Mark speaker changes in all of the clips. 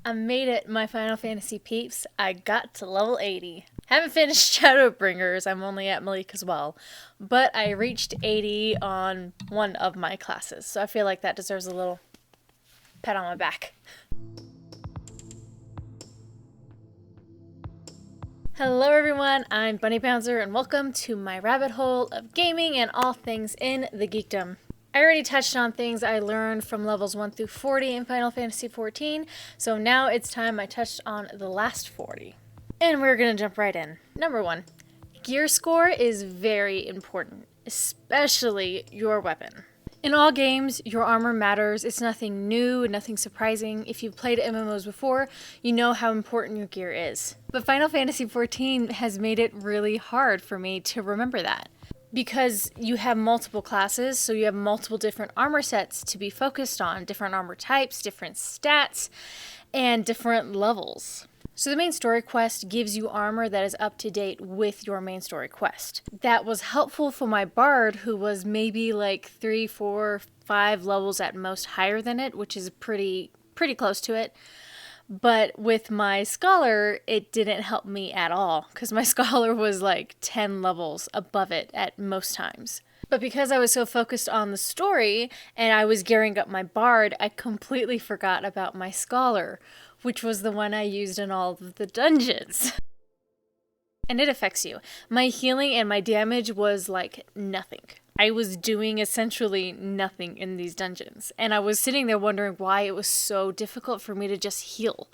Speaker 1: I made it, my Final Fantasy peeps. I got to level 80. Haven't finished Shadowbringers, I'm only at Malik as well. But I reached 80 on one of my classes, so I feel like that deserves a little pat on my back. Hello everyone, I'm Bunny Bouncer and welcome to my rabbit hole of gaming and all things in the geekdom. I already touched on things I learned from levels 1 through 40 in Final Fantasy XIV, so now it's time I touched on the last 40. And we're gonna jump right in. Number 1, gear score is very important, especially your weapon. In all games, your armor matters. It's nothing new, nothing surprising. If you've played MMOs before, you know how important your gear is. But Final Fantasy XIV has made it really hard for me to remember that. Because you have multiple classes, so you have multiple different armor sets to be focused on, different armor types, different stats, and different levels. So the main story quest gives you armor that is up to date with your main story quest. That was helpful for my bard, who was maybe like 3, 4, 5 levels at most higher than it, which is pretty close to it. But with my scholar, it didn't help me at all, because my scholar was like 10 levels above it at most times. But because I was so focused on the story, and I was gearing up my bard, I completely forgot about my scholar, which was the one I used in all of the dungeons. And it affects you. My healing and my damage was like nothing. I was doing essentially nothing in these dungeons. And I was sitting there wondering why it was so difficult for me to just heal.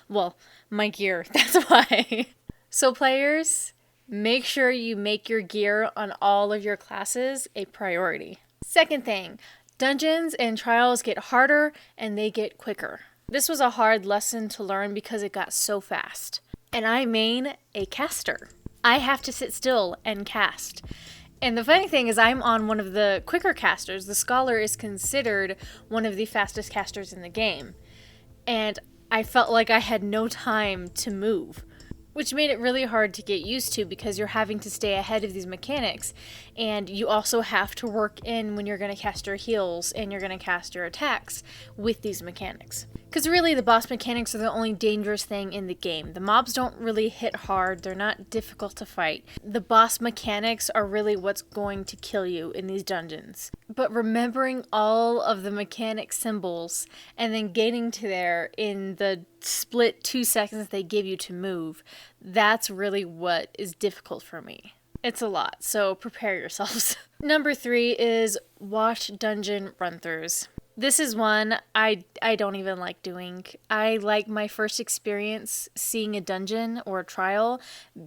Speaker 1: Well, my gear, that's why. So players, make sure you make your gear on all of your classes a priority. Second thing, dungeons and trials get harder and they get quicker. This was a hard lesson to learn because it got so fast. And I main a caster. I have to sit still and cast. And the funny thing is I'm on one of the quicker casters. The scholar is considered one of the fastest casters in the game. And I felt like I had no time to move, which made it really hard to get used to because you're having to stay ahead of these mechanics. And you also have to work in when you're going to cast your heals and you're going to cast your attacks with these mechanics. Because really the boss mechanics are the only dangerous thing in the game. The mobs don't really hit hard, they're not difficult to fight. The boss mechanics are really what's going to kill you in these dungeons. But remembering all of the mechanic symbols and then getting to there in the split 2 seconds they give you to move, that's really what is difficult for me. It's a lot, so prepare yourselves. Number 3 is watch dungeon run-throughs. This is one I don't even like doing. I like my first experience seeing a dungeon or a trial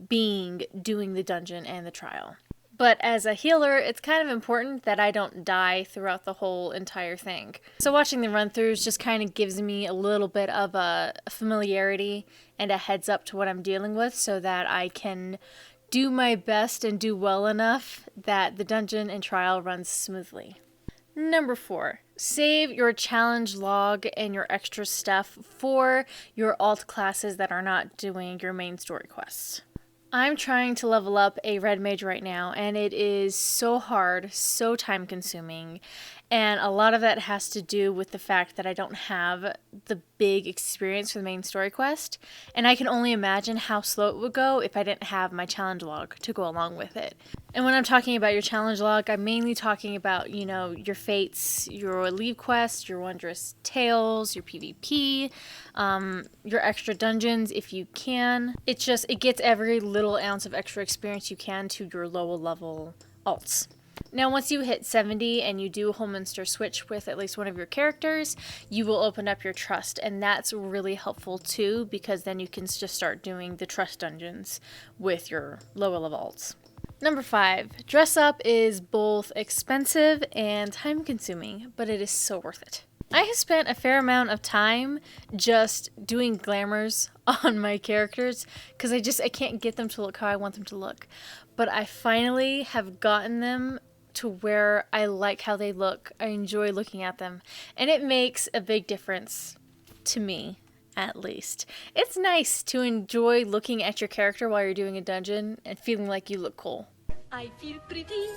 Speaker 1: being doing the dungeon and the trial. But as a healer, it's kind of important that I don't die throughout the whole entire thing. So watching the run-throughs just kind of gives me a little bit of a familiarity and a heads up to what I'm dealing with so that I can do my best and do well enough that the dungeon and trial runs smoothly. Number 4, save your challenge log and your extra stuff for your alt classes that are not doing your main story quests. I'm trying to level up a red mage right now, and it is so hard, so time consuming, and a lot of that has to do with the fact that I don't have the big experience for the main story quest, and I can only imagine how slow it would go if I didn't have my challenge log to go along with it. And when I'm talking about your challenge log, I'm mainly talking about, your fates, your leave quests, your wondrous tales, your PvP, your extra dungeons if you can. It gets every little ounce of extra experience you can to your lower level alts. Now, once you hit 70 and you do a Holminster switch with at least one of your characters, you will open up your trust, and that's really helpful too, because then you can just start doing the trust dungeons with your lower level alts. Number 5, dress up is both expensive and time consuming, but it is so worth it. I have spent a fair amount of time just doing glamours on my characters because I can't get them to look how I want them to look. But I finally have gotten them to where I like how they look. I enjoy looking at them. And it makes a big difference to me, at least. It's nice to enjoy looking at your character while you're doing a dungeon and feeling like you look cool.
Speaker 2: I feel pretty,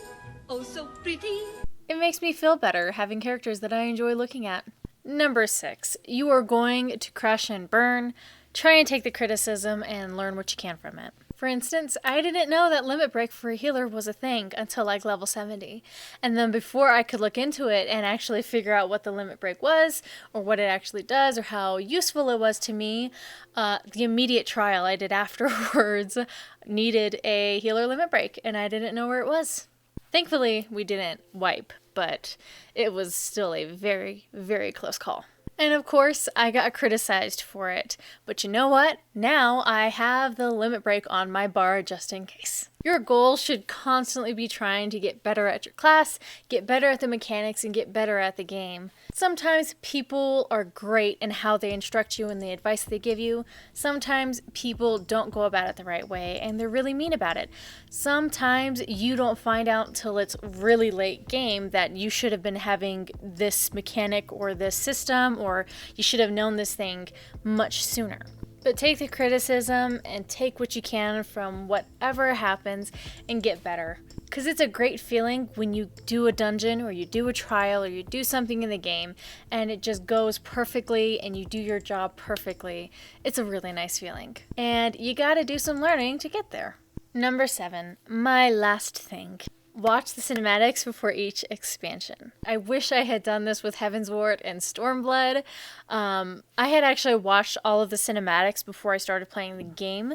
Speaker 2: oh so pretty.
Speaker 1: It makes me feel better having characters that I enjoy looking at. Number 6, you are going to crash and burn. Try and take the criticism and learn what you can from it. For instance, I didn't know that limit break for a healer was a thing until like level 70. And then before I could look into it and actually figure out what the limit break was, or what it actually does, or how useful it was to me, the immediate trial I did afterwards needed a healer limit break, and I didn't know where it was. Thankfully, we didn't wipe, but it was still a very, very close call. And of course, I got criticized for it. But you know what? Now I have the limit break on my bar just in case. Your goal should constantly be trying to get better at your class, get better at the mechanics, and get better at the game. Sometimes people are great in how they instruct you and the advice they give you. Sometimes people don't go about it the right way and they're really mean about it. Sometimes you don't find out till it's really late game that you should have been having this mechanic or this system, or you should have known this thing much sooner. But take the criticism and take what you can from whatever happens and get better. Because it's a great feeling when you do a dungeon or you do a trial or you do something in the game and it just goes perfectly and you do your job perfectly. It's a really nice feeling. And you gotta do some learning to get there. Number 7, my last thing. Watch the cinematics before each expansion. I wish I had done this with Heavensward and Stormblood. I had actually watched all of the cinematics before I started playing the game,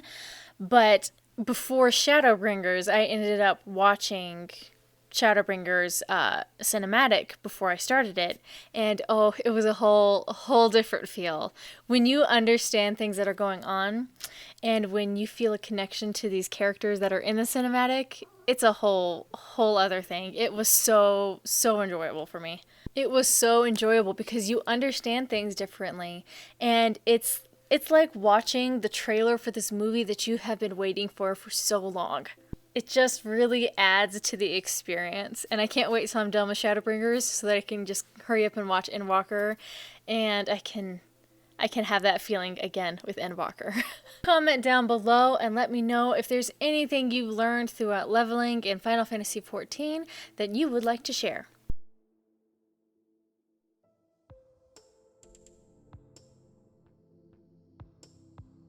Speaker 1: but before Shadowbringers, I ended up watching Shadowbringers cinematic before I started it, and oh, it was a whole different feel. When you understand things that are going on, and when you feel a connection to these characters that are in the cinematic, it's a whole other thing. It was so enjoyable for me. It was so enjoyable because you understand things differently, and it's like watching the trailer for this movie that you have been waiting for so long. It just really adds to the experience, and I can't wait till I'm done with Shadowbringers so that I can just hurry up and watch Endwalker, and I can have that feeling again with Endwalker. Comment down below and let me know if there's anything you learned throughout leveling in Final Fantasy XIV that you would like to share.